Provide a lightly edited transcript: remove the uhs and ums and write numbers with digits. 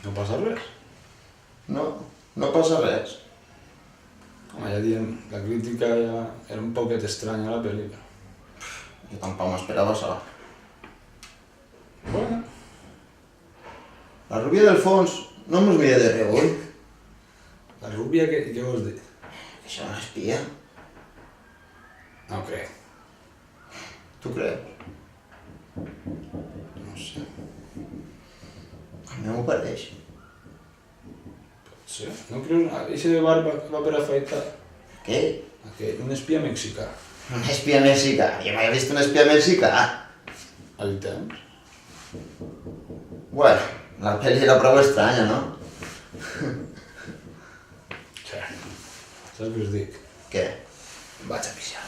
No passa res. No, no passa res. Home, ja diem, la crítica ja era un poquet estranya a la pel·lícula. Jo tampoc m'esperava això. Bueno, La rubia del fons no mos mira de reüll. la rúbia, què vols dir? Que això no espia. No crec, Tu creus? no sé. A mi m'ho pareix. Sí, no creus? Eixe de barba que va per afaitar. Què? Un espia mexicà. Un espia mexicà? Jo mai he vist un espia mexicà. Al temps. Bueno, la pel·li era prou estranya, no? Sí. Saps què us dic? Què? Vaig a pixar.